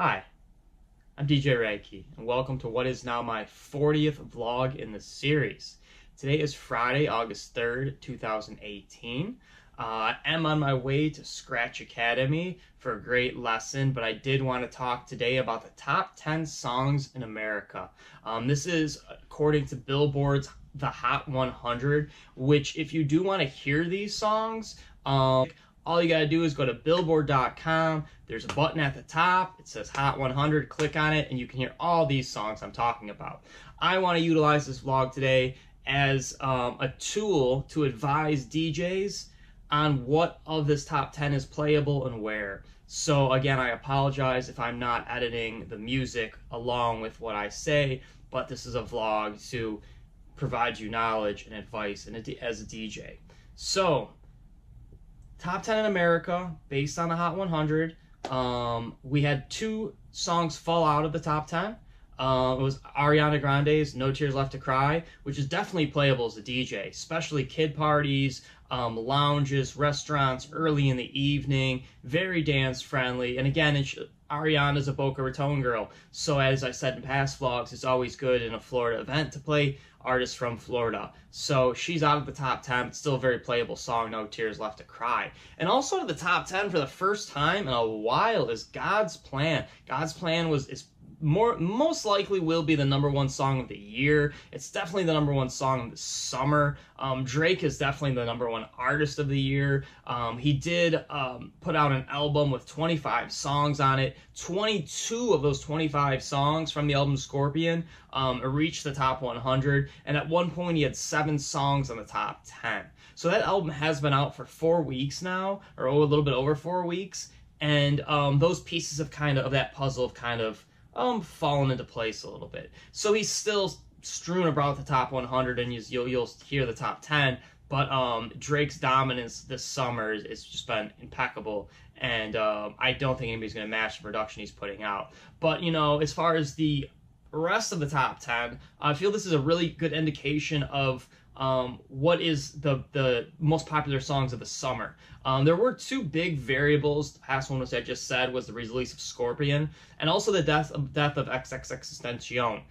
Hi, I'm DJ Rad Key, and welcome to what is now my 40th vlog in the series. Today is Friday, August 3rd, 2018. I am on my way to Scratch Academy for a great lesson, but I did want to talk today about the top 10 songs in America. This is according to Billboard's The Hot 100, which if you do want to hear these songs, all you gotta do is go to billboard.com. There's a button at the top. It says Hot 100. Click on it, and you can hear all these songs I'm talking about. I want to utilize this vlog today as a tool to advise DJs on what of this top 10 is playable and where. So again, I apologize if I'm not editing the music along with what I say, but this is a vlog to provide you knowledge and advice as a DJ. So, top 10 in America, based on the Hot 100. We had two songs fall out of the top 10. It was Ariana Grande's No Tears Left to Cry, which is definitely playable as a DJ, especially kid parties, lounges, restaurants, early in the evening, very dance friendly. And again, Ariana's a Boca Raton girl, so as I said in past vlogs, it's always good in a Florida event to play artists from Florida. So she's out of the top 10, but still a very playable song, No Tears Left to Cry. And also to the top 10 for the first time in a while is God's Plan. God's Plan is most likely will be the #1 song of the year. It's definitely the #1 song of the summer. Drake is definitely the #1 artist of the year. He did put out an album with 25 songs on it. 22 of those 25 songs from the album Scorpion reached the top 100, and at one point he had 7 songs on the top 10. So that album has been out for 4 weeks now, or a little bit over 4 weeks, and those pieces of that puzzle have kind of fallen into place a little bit. So he's still strewn about the top 100, and you'll hear the top 10. But Drake's dominance this summer has just been impeccable, and I don't think anybody's going to match the production he's putting out. But, as far as the rest of the top 10, I feel this is a really good indication of what is the most popular songs of the summer. There were 2 big variables. The past one, which I just said, was the release of Scorpion, and also the death of XXXTentacion.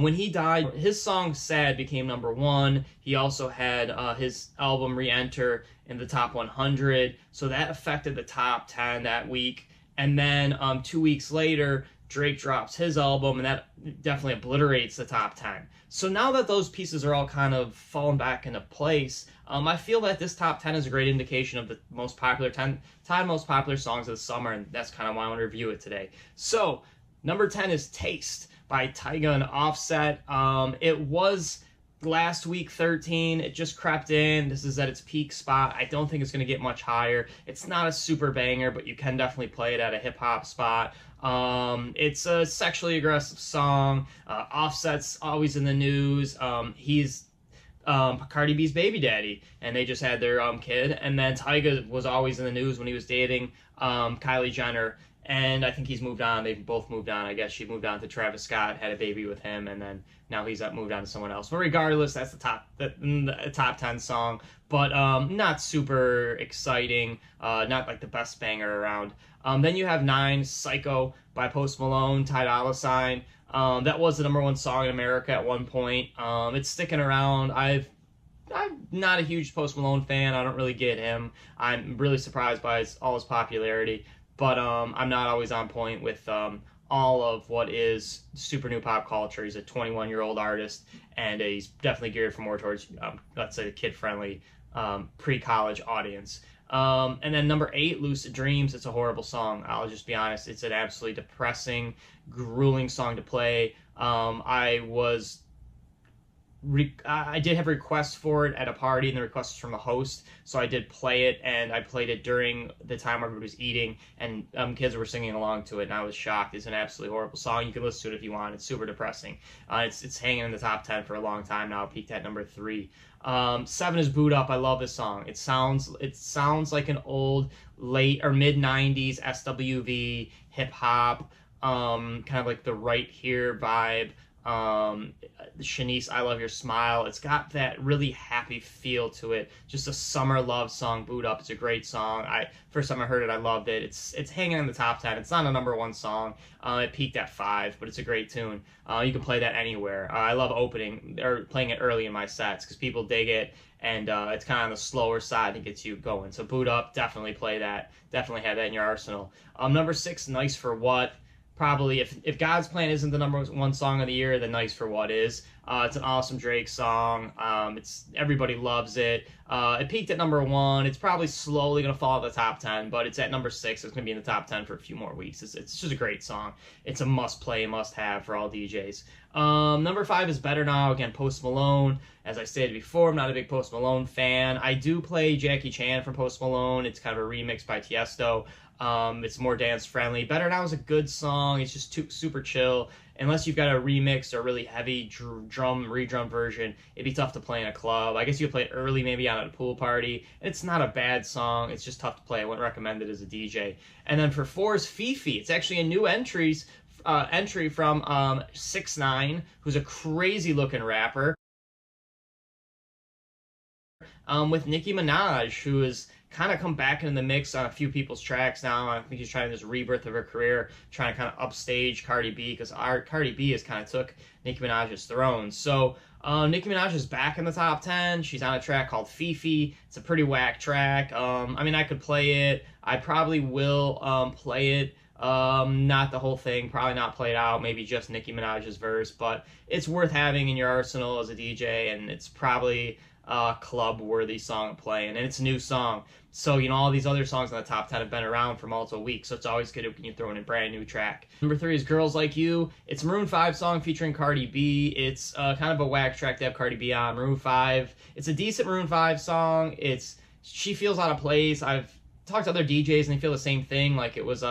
When he died, his song Sad became #1. He also had his album re-enter in the top 100, so that affected the top 10 that week. And then 2 weeks later, Drake drops his album, and that definitely obliterates the top 10. So now that those pieces are all kind of fallen back into place, I feel that this top 10 is a great indication of the most popular 10 most popular songs of the summer, and that's kind of why I want to review it today. So, number 10 is Taste by Tyga and Offset. It was last week 13. It just crept in. This is at its peak spot. I don't think it's going to get much higher. It's not a super banger, but you can definitely play it at a hip-hop spot. It's a sexually aggressive song. Offset's always in the news. He's Cardi B's baby daddy, and they just had their kid. And then Tyga was always in the news when he was dating Kylie Jenner, and I think he's moved on. They've both moved on. I guess she moved on to Travis Scott, had a baby with him, and then now he's moved on to someone else. But regardless, that's the top 10 song, but not super exciting, not like the best banger around. Then you have 9, Psycho by Post Malone, Ty Dolla $ign. That was the #1 song in America at one point. It's sticking around. I'm not a huge Post Malone fan. I don't really get him. I'm really surprised by all his popularity, but I'm not always on point with all of what is super new pop culture. He's a 21-year-old artist, and he's definitely geared for more towards, let's say, the kid-friendly pre-college audience. And then number 8, Lucid Dreams. It's a horrible song. I'll just be honest. It's an absolutely depressing, grueling song to play. I did have requests for it at a party, and the request was from a host, so I did play it, and I played it during the time everybody was eating, and kids were singing along to it, and I was shocked. It's an absolutely horrible song. You can listen to it if you want. It's super depressing. It's hanging in the top 10 for a long time now. It peaked at number 3. 7 is Boot Up. I love this song. It sounds like an old late or mid 90s SWV hip hop, kind of like the Right Here vibe. Shanice, I Love Your Smile. It's got that really happy feel to it. Just a summer love song, Boot Up. It's a great song. First time I heard it, I loved it. It's hanging in the top 10. It's not a #1 song. It peaked at 5, but it's a great tune. You can play that anywhere. I love opening or playing it early in my sets because people dig it, and it's kind of on the slower side that gets you going. So Boot Up, definitely play that. Definitely have that in your arsenal. Number 6, Nice for What. Probably, if God's Plan isn't the #1 song of the year, then Nice for What is. It's an awesome Drake song. Everybody loves it. It peaked at #1. It's probably slowly going to fall out of the top 10, but it's at number 6. It's going to be in the top 10 for a few more weeks. It's just a great song. It's a must-play, must-have for all DJs. Number 5 is Better Now. Again, Post Malone. As I stated before, I'm not a big Post Malone fan. I do play Jackie Chan from Post Malone. It's kind of a remix by Tiesto. It's more dance friendly. Better Now is a good song. It's just super chill. Unless you've got a remix or really heavy redrum version, it'd be tough to play in a club. I guess you could play it early, maybe out at a pool party. It's not a bad song. It's just tough to play. I wouldn't recommend it as a DJ. And then for 4 is Fifi. It's actually a new entry from 6ix9ine, who's a crazy looking rapper. With Nicki Minaj, who has kind of come back into the mix on a few people's tracks now. I think she's trying this rebirth of her career, trying to kind of upstage Cardi B, because Cardi B has kind of took Nicki Minaj's throne. So Nicki Minaj is back in the top 10. She's on a track called Fifi. It's a pretty whack track. I mean, I could play it. I probably will play it. Not the whole thing, probably not played out, maybe just Nicki Minaj's verse, but it's worth having in your arsenal as a DJ, and it's probably a club-worthy song to play, and it's a new song. So, all these other songs in the top 10 have been around for multiple weeks, so it's always good when you throw in a brand new track. Number 3 is Girls Like You. It's a Maroon 5 song featuring Cardi B. It's kind of a whack track to have Cardi B on. Maroon 5, it's a decent Maroon 5 song. She feels out of place. I've talked to other DJs, and they feel the same thing, like it was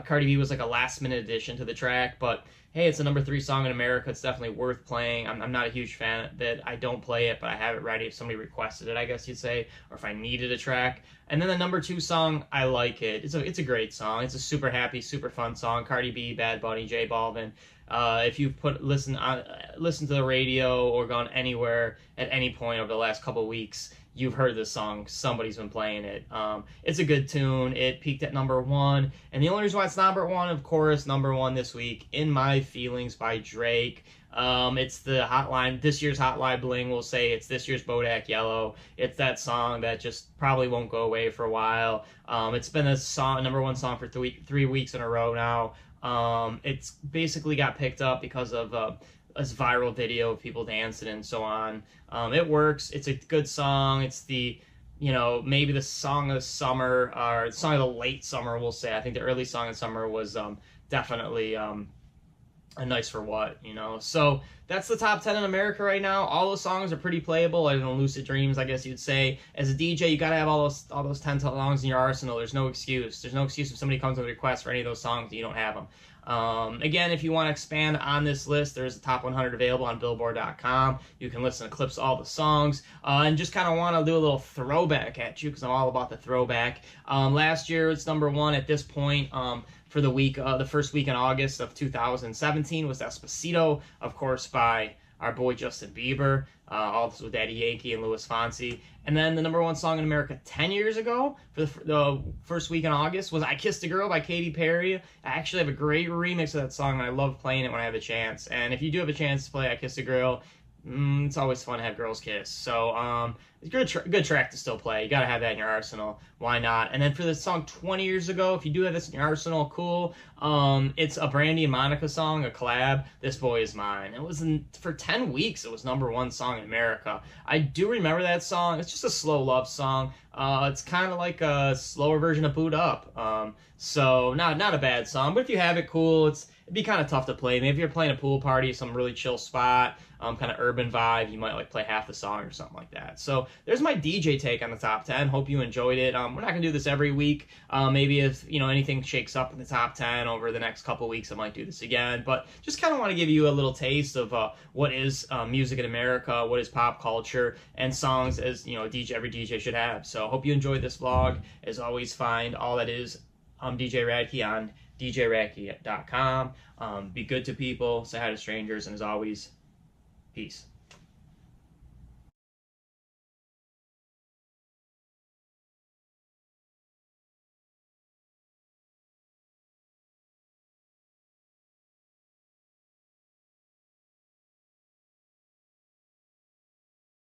Cardi B was like a last-minute addition to the track, but hey, it's a number 3 song in America. It's definitely worth playing. I'm not a huge fan of it. I don't play it, but I have it ready if somebody requested it, I guess you'd say, or if I needed a track. And then the number 2 song, I like it. It's a great song. It's a super happy, super fun song. Cardi B, Bad Bunny, J Balvin. If you've listen to the radio or gone anywhere at any point over the last couple weeks, you've heard this song. Somebody's been playing it. It's a good tune. It peaked at number 1. And the only reason why it's number 1, of course, number 1 this week, In My Feelings by Drake. It's the Hotline, this year's Hotline Bling will say it's this year's Bodak Yellow. It's that song that just probably won't go away for a while. It's been a number 1 song for 3 weeks in a row now. It's basically got picked up because of a viral video of people dancing and so on. It works. It's a good song. It's maybe the song of the summer, or the song of the late summer, we'll say. I think the early song of summer was definitely a Nice for What, So that's the top 10 in America right now. All those songs are pretty playable, other than Lucid Dreams, I guess you'd say. As a DJ, you gotta have all those 10 songs in your arsenal. There's no excuse. There's no excuse if somebody comes with a request for any of those songs and you don't have them. Again, if you want to expand on this list, there's the top 100 available on Billboard.com. You can listen to clips of all the songs, and just kind of want to do a little throwback at you, because I'm all about the throwback. Last year, it's number 1 at this point. For the week, the first week in August of 2017 was Despacito, of course, by our boy Justin Bieber, also with Daddy Yankee and Louis Fonsi. And then the number 1 song in America 10 years ago, for the first week in August, was I Kissed a Girl by Katy Perry. I actually have a great remix of that song, and I love playing it when I have a chance. And if you do have a chance to play I Kissed a Girl, it's always fun to have girls kiss. So it's a good track to still play. You gotta have that in your arsenal. Why not? And then for the song 20 years ago, if you do have this in your arsenal, cool. It's a Brandy and Monica song, a collab, This Boy Is Mine. It was for 10 weeks, it was number 1 song in America. I do remember that song. It's just a slow love song. It's kind of like a slower version of Boot Up. So not a bad song, but if you have it, cool. It'd be kind of tough to play. Maybe if you're playing a pool party, some really chill spot, kind of urban vibe, you might play half the song or something like that. So there's my DJ take on the top 10. Hope you enjoyed it. We're not gonna do this every week. Maybe if anything shakes up in the top 10 over the next couple weeks, I might do this again. But just kind of want to give you a little taste of what is music in America, what is pop culture, and songs as every DJ should have. So hope you enjoyed this vlog. As always, find all that is DJ Rad Key on djradkey.com. Be good to people, say hi to strangers, and as always, peace.